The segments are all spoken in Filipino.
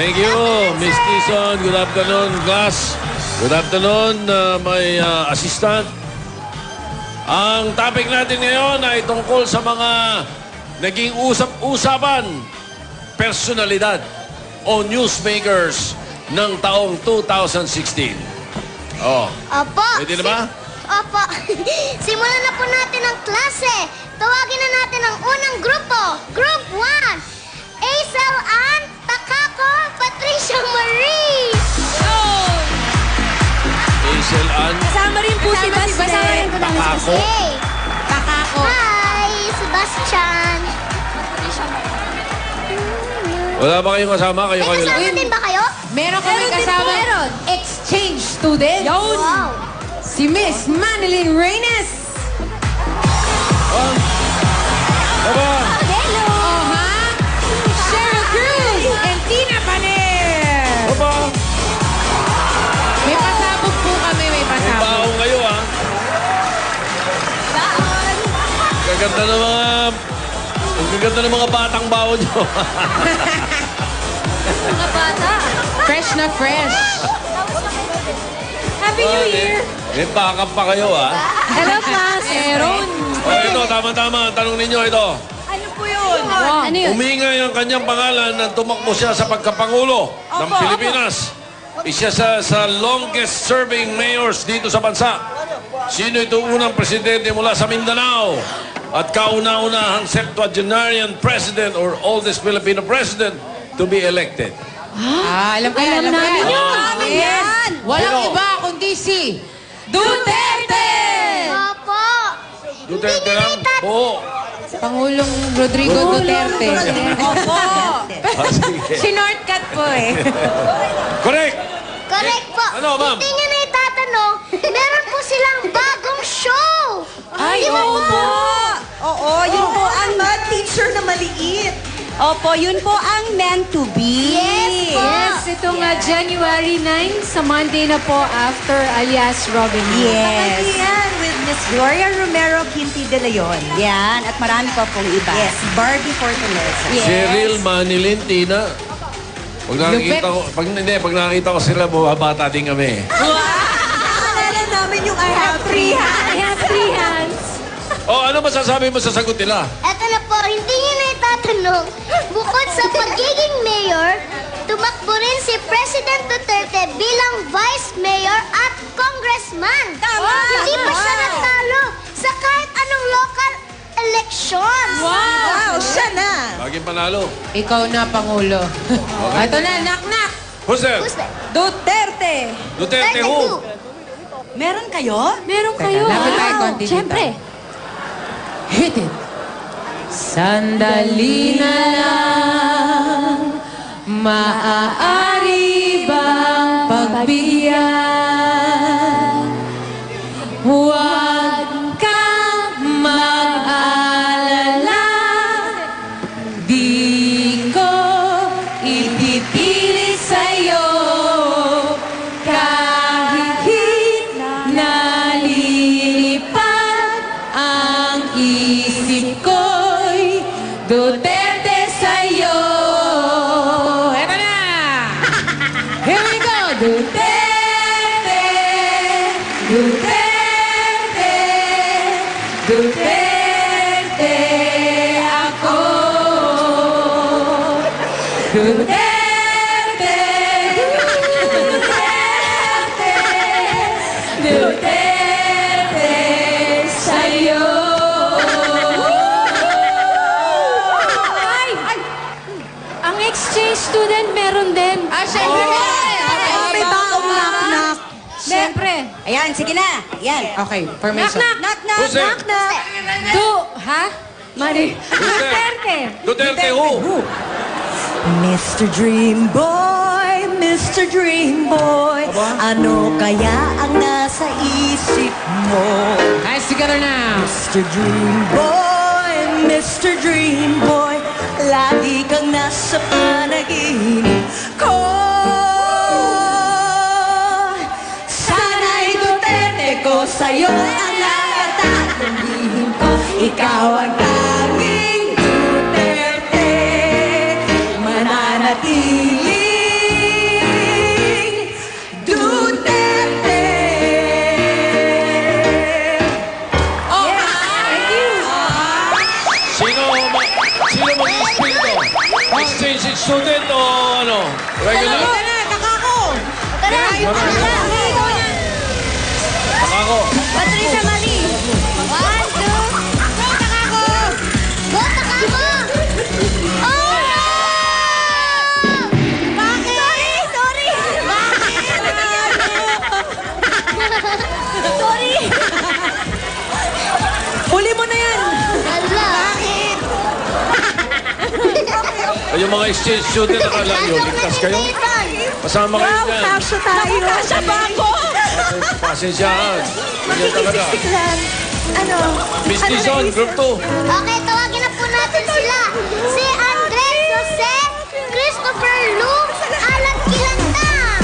Thank you, Miss Tison. Good afternoon, class. Good afternoon, my assistant. Ang topic natin ngayon ay tungkol sa mga naging usap-usapan, personalidad o newsmakers ng taong 2016. Oh. Opo. Pwede na ba? Opo. Simulan na po natin ang klase. Tawagin na natin ang unang grupo. Group 1. Aisel Ann, Takako, Patricia Marie. Aisel Ann. Kasama rin po si Basle. Takako. Takako. Hi, Sebastian. Wala ba kayong kasama? May Kayo kasama lang. din ba kayo? Meron kami Meron din kasama po. Meron. exchange student. Yun! Wow. Si Miss Manilyn Reynes. Aba! Hello! Oh, ha? Cheryl Cruz and Tina Paner. Aba! May pasabog po kami, may May pasabog. baong kayo, ha? Gaganda ng mga... Ang gaganda ng mga batang baon nyo. Mga bata! Fresh na fresh. Happy New Year! May backup pa kayo, ha? Hello, class! Meron. O, ito, tama-tama. Ang tanong ninyo, ito. Ano po yun? Wow. Ano yun? Umingay ang kanyang pangalan nang tumakbo siya sa pagkapangulo ng Opo, Pilipinas. Isa sa longest-serving mayors dito sa bansa. Sino ito unang presidente mula sa Mindanao? At kauna-unahang septuagenarian president or oldest Filipino president to be elected. Alam ko yan, Alam namin ko yun. Amin Yes. yan. Walang Sino? iba kundi si Duterte! Opo. Duterte lang po. Pangulong Rodrigo Duterte. Opo! Ah, sige. Sinortcut po eh. Correct! Correct po. Ano, ma'am? Hindi nyo na itatanong, meron po silang bagong show. Ay, Di ba oo po? po! Oo, yun po ang math teacher na maliit. Opo, yun po ang meant to be. Yes po. Yes, ito nga January 9 sa Monday na po after alias Robin Hood. Yes. Yan, with Miss Gloria Romero Quinti de Leon. Yan, at marami pa pong iba. Yes, Barbie Fortaleza. Yes. Cyril, Manilyn, Tina. Pag nakikita ko sila, bumabata din kami. Naalala namin yung I have three hands. I have three hands. O, ano masasabi mo sa sagot nila? Eto na po, hindi nyo na itatanong. Bukod sa pagiging mayor, tumakbo rin si President Duterte bilang vice mayor at congressman. Tama! Hindi pa siya natalo sa kahit anong local elections. Wow, siya na. Laging panalo. Ikaw na, Pangulo. Ito na, knock-knock. Who's there? Who's that? Duterte. Duterte who? Meron kayo? Meron kayo. lapit tayo konti dito. Siyempre. Hit it. Sandali na lang, maaari bang pagbigyan? Huwag kang mag-alala, di ko ipipilit sa'yo kahit nalilipad ang isip ko'y Duterte sa'yo. Eto na! Here we go! Duterte! Duterte! Duterte ako! Duterte! Duterte! Duterte sa'yo! Ang exchange student meron din. Syempre! May baong knock-knock. Siyempre. Ayan, sige na. Ayan. Okay, formation. Knock-knock. Who's there? Knock-knock. Ha? Mari. Duterte. Duterte who? Mr. Dream Boy, Mr. Dream Boy, ano kaya ang nasa isip mo? Guys, together now. Mr. Dream Boy, lagi kang nasa panaginip ko. Sana'y Duterte ko, sa'yo ang lahat at sabihin ko, ikaw ang tanging Duterte. Mananatili Ikaw na. Takako. Patricia Marie. 1, 2. Go, Takako. Go, Takako! Oh, no! Bakit? Sorry. Bakit? Sorry. Huli mo na yan. Hala. Ay, yung mga exchange student nakala nyo, ligtas kayo? Kasama kayo Wow, dyan. kasya tayo. Kasya ba ako? Pasensyahan. Ganyan talaga. Ano? Miss Dizon, group 2. Okay, tawagin na po natin sila. Si Andres Jose, Christopher Lu, Alan Kilantang.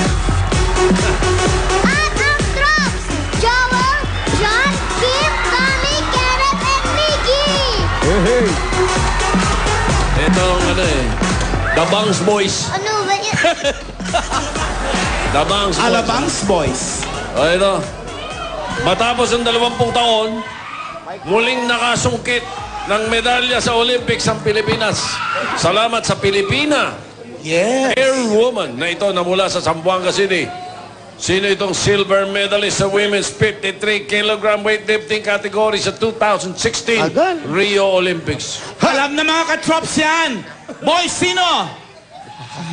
At ang Drops, Joel, John, Kim, Tommy, Kenneth, and Miggy. Ito ang ano eh. The Bangs Boys. Ano ba yun? The Bangs Boys. Alabangs Boys. O ito. Matapos ang 20 taon, muling nakasungkit ng medalya sa Olympics ang Pilipinas. Salamat sa Pilipina. Yes. Airwoman na ito na mula sa Zamboanga City. Sino itong silver medalist sa women's 53 kilogram weightlifting category sa 2016 Agal. Rio Olympics? Alam na mga katrops yan. Boys, sino?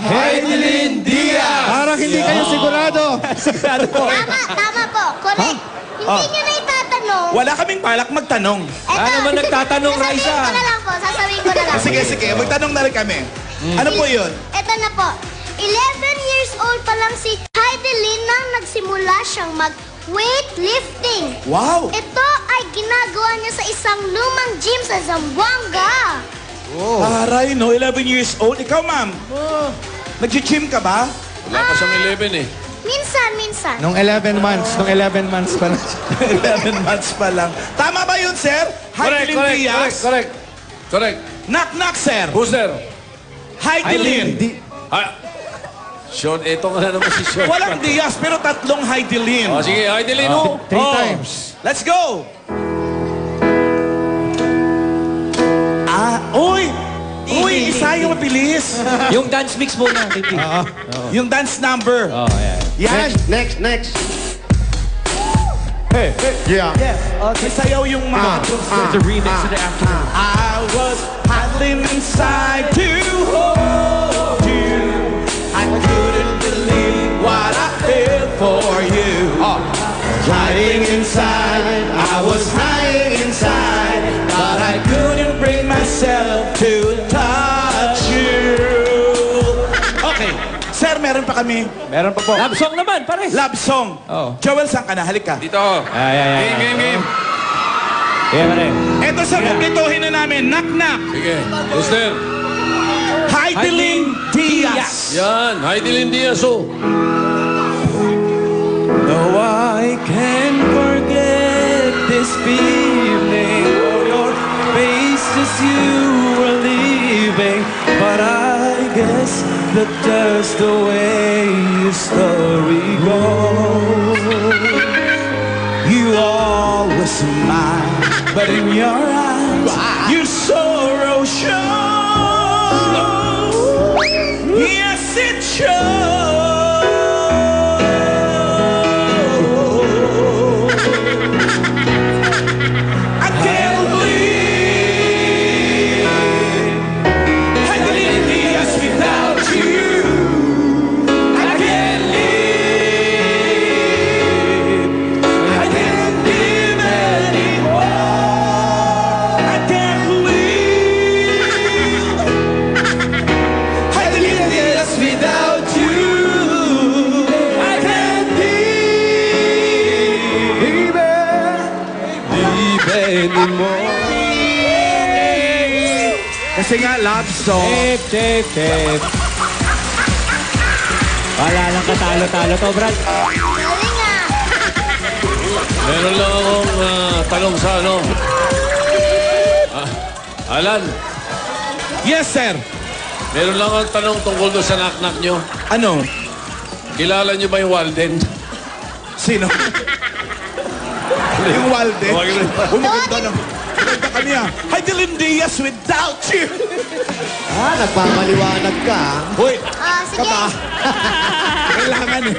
Heidelin Diaz! Parang hindi kayo sigurado. Tama po. Correct. Hindi nyo na itatanong. Wala kaming balak magtanong. Eto, naman nagtatanong, sasabihin Raisa? ko na lang po. Sasabihin ko na lang. Sige, magtanong na rin kami. Ano po yun? Ito na po. 11 years old pa lang si Heidelin nang nagsimula siyang mag-weightlifting. Wow! Ito ay ginagawa niya sa isang lumang gym sa Zamboanga. Aray, no? 11 years old. Ikaw, ma'am? Nag-gym ka ba? Wala pa siyang 11 eh. Minsan. Nung 11 months pa lang. 11 months pa lang. Tama ba yun, sir? Heidelin Diaz? Correct. Knock, sir. Who's there? Heidelin. Sean, ito nga na naman si Sean. Walang Diaz, pero tatlong Heidelin. Oh, sige, Heidelin ho. 3 times. Let's go! Uy! Uy, isa yung mabilis. Yung dance mix muna, baby. Yung dance number. Oh, yeah. Yan. Next. Hey, Yeah. Yes. Okay, sayaw yung mga. There's a remix in the afternoon. I was hiding inside to hold you. I couldn't believe what I felt for you. Hiding inside, I was hiding inside, but I couldn't bring myself to touch you. Okay, sir, meron pa kami. Meron pa po. Love song naman, pare. Love song. Oh. Joel, saan ka na? Halika. Dito ho. Game. Yeah, pare. Ito sa kumpletuhin na namin. Knock. Sige. Who's there? Heidelin Diaz. Yan, Heidelin Diaz ho. No, I can't forget this feeling or your face as you were leaving. But I guess that just the way your story goes. You always smile, but in your eyes, your sorrow shows. Yes, it shows. I can't believe Heidelin Diaz without you. I can't live. I can't live anymore. I can't believe Heidelin Diaz without you. I can't live Anymore. Kasi nga love song. Tip. Wala lang katalo-talo to, Brad. Galing ah. Meron lang akong tanong sa ano. Alan, Yes, sir. meron lang akong tanong tungkol doon sa knock-knock nyo. Ano? Kilala nyo ba yung Walden? Sino? Yung Walde. Tawagin mo. Maganda na. Maganda kami ah. Heidelin Diaz without you. Nagpapaliwanag ka. Hoy, Sige. kailangan eh.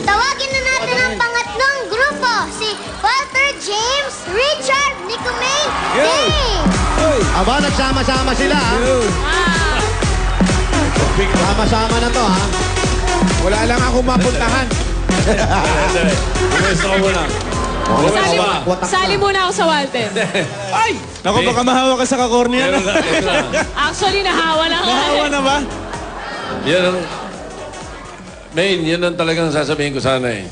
Tawagin na natin ang pangatlong grupo, si Walter James, Richard, Nico May, Dave. Aba, nagsama-sama sila, ha? Sama-sama na to, ha? Wala lang akong mapuntahan. Pwesto ka muna. Sali, Watak sali na. muna ako sa Walter. Ay! Naku, baka mahawa ka sa kakornea na. Ito na. Actually, nahawa na nga. Mahawa na ba? Yan ang... Main, yan ang talagang sasabihin ko sana eh.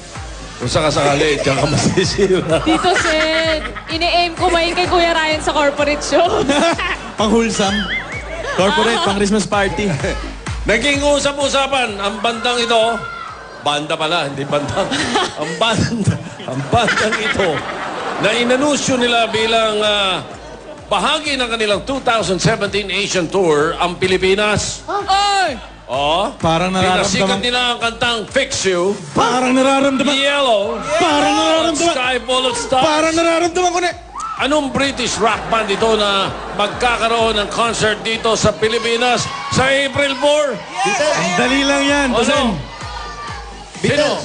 Kung sakasakali, diyan ka masisira. Tito Sen, ini-aim ko ba yun kay Kuya Ryan sa corporate show? Pang-wholesome. Corporate, pang-Christmas party. Naging usap-usapan, ang bandang ito, banda pala, hindi bandang. Ang bandang ito, na inanusyo nila bilang bahagi ng kanilang 2017 Asian Tour, ang Pilipinas. Ay! Oh, Parang pinasikat nararamdaman. nila ang kantang Fix You, Parang nararamdaman. Yellow, Parang nararamdaman. Sky Full of Stars. Parang nararamdaman ko na. Anong British rock band ito na magkakaroon ng concert dito sa Pilipinas sa April 4? Ang dali lang yan. Ano? Tosen. Sino?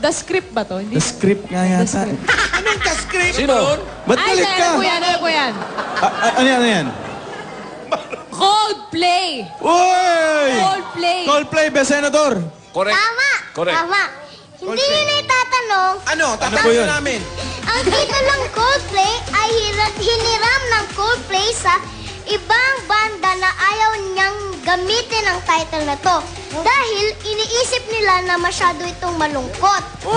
The script ba to? Hindi. The script nga yata. Sino? Ba't Ay, galit ka? alam ko yan, alam ko yan. Ano yan, ano yan? Coldplay! Uy! Coldplay! Coldplay, best senator. Correct. Tama. Correct. Tama. Hindi nyo na itatanong. Ano? Ano po yun? namin. Ang titulang Coldplay ay hiniram ng Coldplay sa ibang banda na ayaw niyang gamitin ang title na to. Dahil iniisip nila na masyado itong malungkot. 15%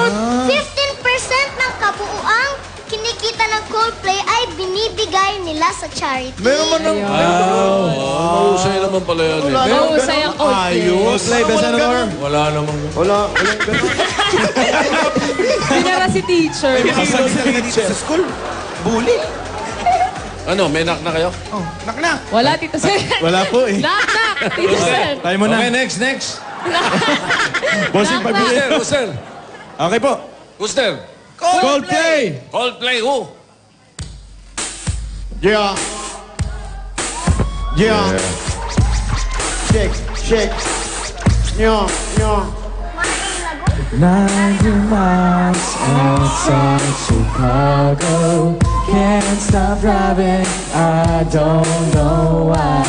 ng kabuuang kinikita ng Coldplay ay binibigay nila sa charity. Meron man ng... Mahusay naman pala yan eh. Mahusay ang Coldplay. Coldplay, best senator. Wala namang... Wala. Walang ganun. Pinara si teacher. Sa school. Bully. Ano, may knock na kayo? Oh, nak. Wala, Tito Sen. Wala po eh. Knock, Tito Sen. Tayo mo na. Okay, next. Bossing pabili. Who's Okay po. there? Coldplay. Coldplay who? Yeah. Shake. Yeah. 90 miles outside Chicago. Can't stop driving. I don't know why.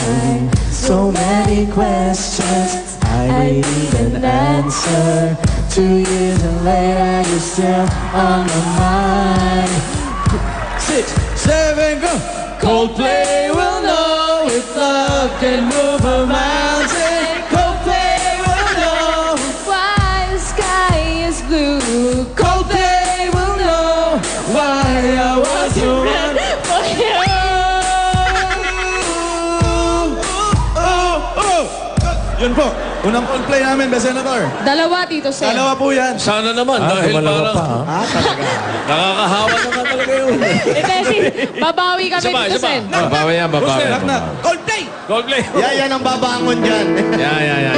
So many questions. I need an answer. 2 years and later, you're still on my mind. 6, 7, go. Coldplay will know if love can move a mountain. Coldplay will know Why the sky is blue. Coldplay will know why I was the one. For you. Yun po, unang Coldplay namin, best senator. Dalawa, Tito Sen. Dalawa po yan. Sana naman, dahil parang... Talaga. Nakakahawa naman talaga yun. Kasi, babawi kami, Isa pa. Tito Sen. Babawi yan, babawi. Knock na. Coldplay. Coldplay. Yan ang babangon dyan. Yeah.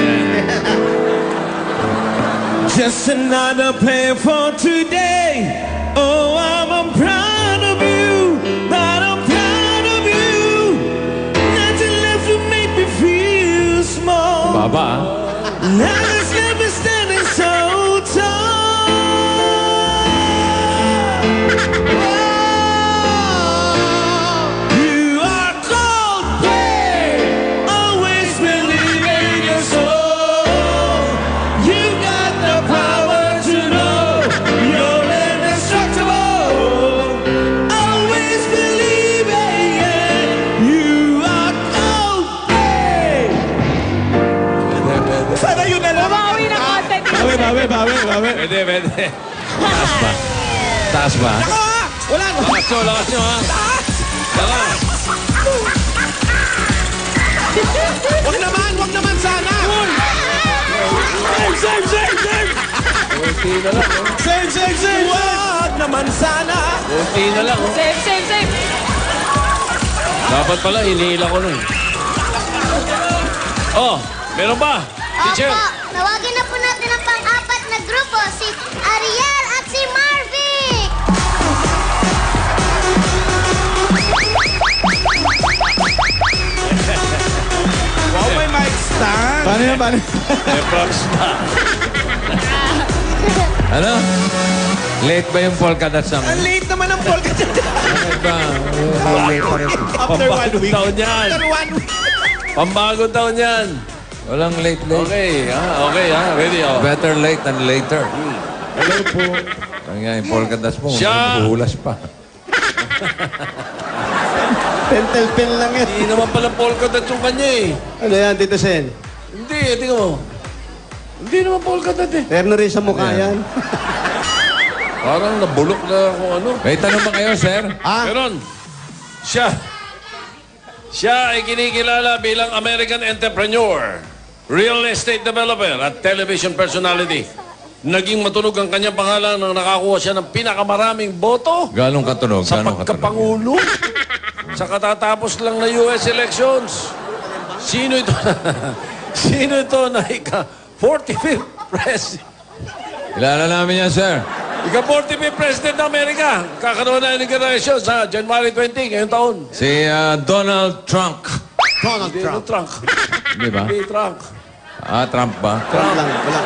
Just another plan for today. Oh, I'm proud of you. But I'm proud of you. Nothing left to make me feel small. Baba. Now it's never standing so tall. You are Coldplay, always believing your soul. You got the power to know you're indestructible. Always believing it. You are Coldplay. Sana yun na lang. Babawi ng konti, Tito Sen. Bawi. Pwede. Taas ba? Wala na. Lakas nyo ha. Lakas. Wag naman sana. Kunti na lang. Same. Wag naman sana. Kunti na lang. Same. Dapat pala, hinihila ko nun. Oh, meron ba? Teacher. Opo, tawagin na po natin ang pang-apat na grupo, si Ariel at si Marvic. Wow, may mic stand. Paano yan? May props na. Ano? Late ba yung polka dots Ang namin? late naman ang polka dot. Bakit ba? After 1 Pambagong week. taon yan. After 1 week. Pambagong taon yan. Walang late. Okay, ready, oh. Better late than later. Hello po. Ang yung polka dots mo, Siya. hulas pa. Pentel-pen lang yan. Hindi naman pala polka dot yung kanya eh. Ano yan, Tito Sen? Hindi, tingnan mo. Hindi naman polka dot eh. Terno rin sa mukha yan. Parang nabulok na kung ano. May tanong ba kayo, sir? Ah, Meron. Siya ay kinikilala bilang American entrepreneur, real estate developer at television personality. Naging matunog ang kanyang pangalan nang nakakuha siya ng pinakamaraming boto Ganong katunog? sa Ganong katunog? pagkapangulo sa katatapos lang na US elections. Sino ito? Sino ito na ika-45th president? Kilala namin yan, sir. Ika-45th president ng Amerika. Kakaroon na ng inauguration sa January 20 ngayong taon. Si Donald Trump. Donald Hindi, Trump. Trump. Di ba? Hindi, Trump. Ah, Trump ba? Trump lang, wala.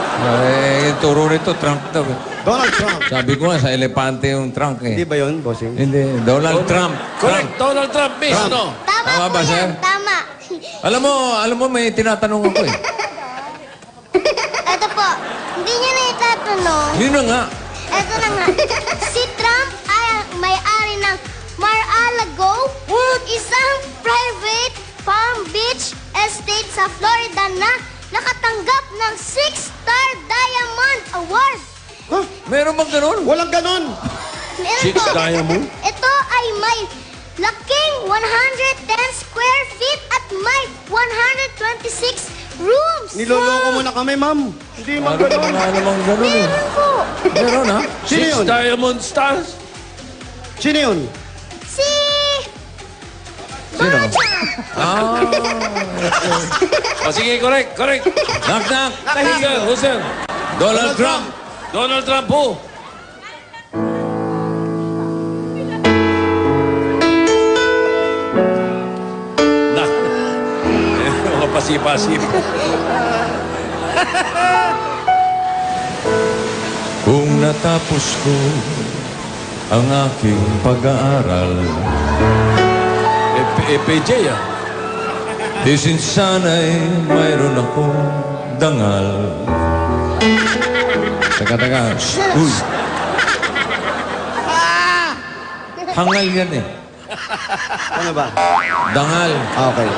Yung turo nito, Trump daw. eh. Donald Trump. Sabi ko nga, sa elepante yung trunk eh. Hindi ba yun, bossing? Hindi. Donald Trump. Correct, Donald Trump, miss, Trump. no? Tama Tama po ba, yan, sir? tama. Alam mo, may tinatanong ako eh. Ito po, hindi niyo na itatanong. Yun na nga. Ito na nga. Si Trump ay may-ari ng Mar-a-Lago, isang private Palm Beach estate sa Florida na nakatanggap ng 6-star Diamond Award. Meron bang ganun? Walang ganon. Meron Six po. diamond? Ito ay may laking 110 square feet at may 126 rooms. Niloloko mo na kami, ma'am. Hindi man Parang ganon. wala namang ganun eh. Meron po. Meron ha? Sino Six yun? diamond stars? Sino yun? Si... Sino? Donald Trump. O sige, correct. Knock, knock. Tahigan, Jose. Donald Trump. Donald Trump po. Na. Mga pasip-pasip. Kung natapos ko ang aking pag-aaral, PJ ah. di sana'y mayroon akong dangal. Teka. Uy. Hangal yan eh. Ano ba? Dangal. Ah, okay.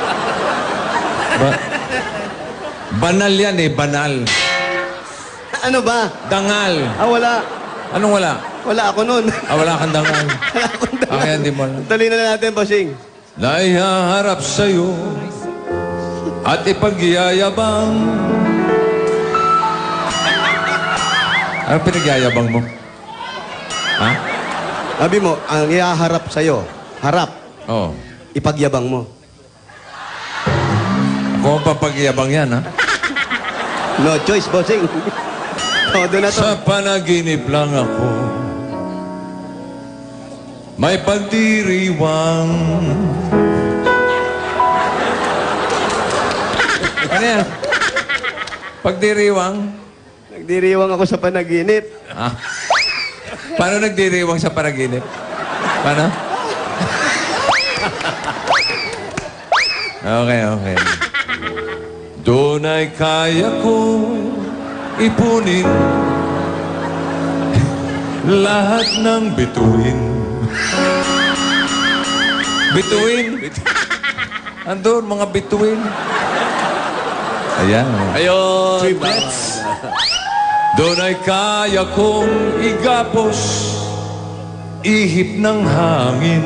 Banal yan eh, banal. Ano ba? Dangal. Ah, wala. Anong wala? Wala ako nun. Wala kang dangal. Wala akong dala. Kaya hindi mo alam. Tuloy na natin, bossing. Naihaharap sa'yo at ipagyayabang. Ano pinagyayabang mo? Ha? Sabi mo, ang ihaharap sa'yo, harap, Oo. ipagyabang mo. Ako ang papagyabang yan, ha? No choice, bossing. Todo na to. Sa panaginip lang ako, may pagdiriwang. Ano yan? Pagdiriwang? Nagdiriwang ako sa panaginip. Ah. Paano nagdiriwang sa panaginip? Paano? Okay. Doon ay kaya ko ipunin lahat ng bituin. Bituin? Andun, mga bituin. Ayan. Ayun. Triplets. Doon ay kaya kong igapos ihip ng hangin.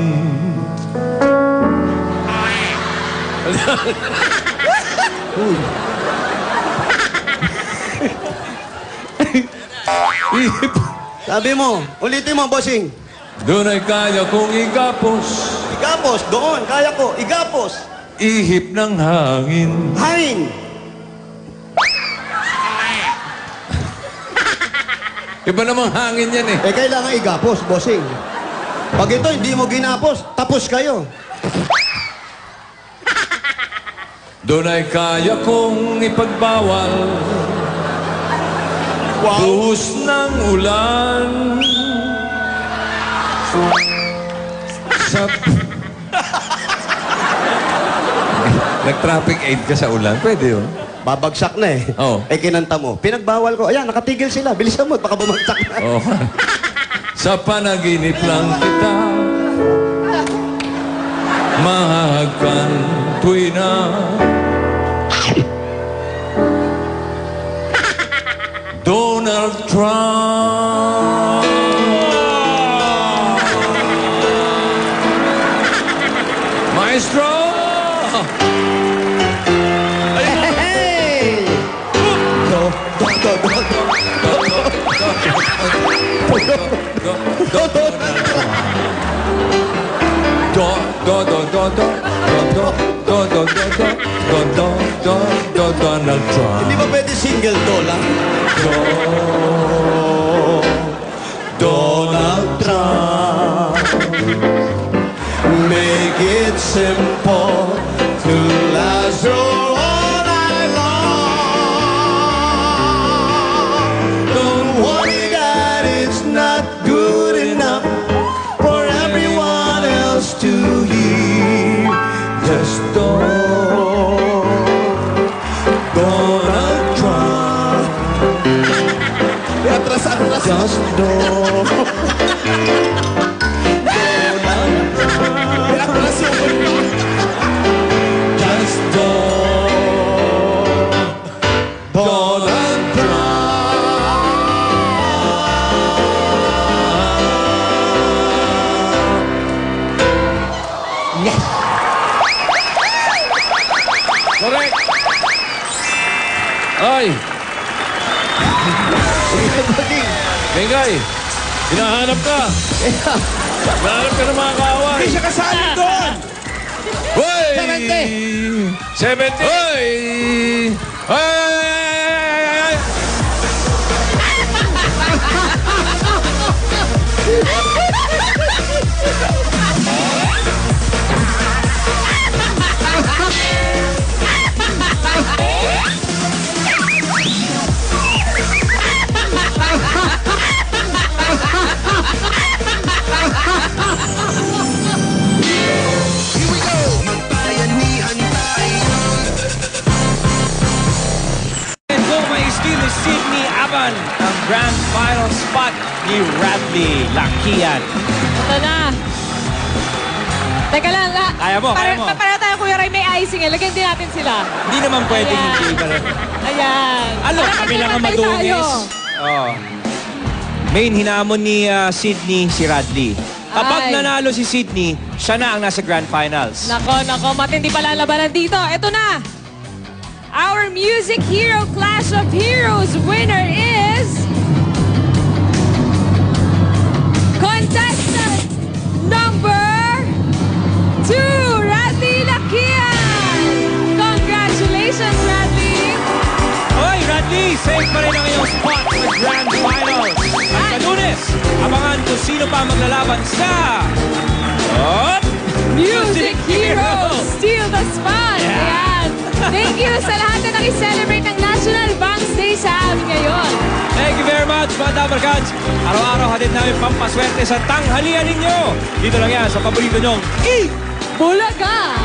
Ihip. Sabi mo, ulitin mo, bossing. Doon ay kaya kong igapos Igapos, doon, kaya ko. Igapos. ihip ng hangin. Hangin. Iba namang hangin yan eh. Eh, kailangan igapos, bossing. Pag ito, hindi mo ginapos, tapos kayo. Doon ay kaya kong ipagbawal Buhos ng ulan. Sa... Nag-traffic aid ka sa ulan. Pwede yun. Babagsak na eh. Oo. Eh, kinanta mo. Pinagbawal ko. Ayan, nakatigil sila. Bilisan mo, baka bumagsak na. Oh. Sa panaginip lang kita mahahagkan tuwi na Donald Trump. Maestro! Hey! Donald Trump. Hindi ba pwede single do lang? Donald Trump. Make it simple to last all night long. Don't worry that it's not good enough for everyone else to hear. Just Donald Trump. Just Donald Trump. Yes. Correct. Ay! Bengay, hinahanap ka. Hinahanap ka ng mga kaaway. Hindi siya kasali doon! Hoy! 70. Hoy! Ay! Sydney Aban ang grand final spot ni Radley Lakian. Ito na. Teka lang. Kaya mo, kaya mo. Pareho tayo, Kuya Ray, may icing. Lagyan din natin sila. Hindi naman pwedeng Ayan. hindi. Ayan. Ano, kami lang ang Pantay tayo. madungis. Oh. Main hinamon ni Sydney si Radley. Kapag Ay. nanalo si Sydney, siya na ang nasa grand finals. Nako, matindi pala labanan dito. Ito na. Our Music Hero Clash of Heroes winner is... contestant number 2, Radley Lakian! Congratulations, Radley! Hoy, Radley! Safe pa rin ang iyong spot sa grand finals. At Lunes, abangan kung sino pa maglalaban sa... Music Heroes! Steal the spot! Ayan! Thank you sa lahat na nag-celebrate ng National Banks Day sa amin ngayon. Thank you very much, mga Dabarkads. Araw-araw hatid namin pampaswerte sa tanghalian ninyo. Dito lang yan sa paborito nyong Bulaga!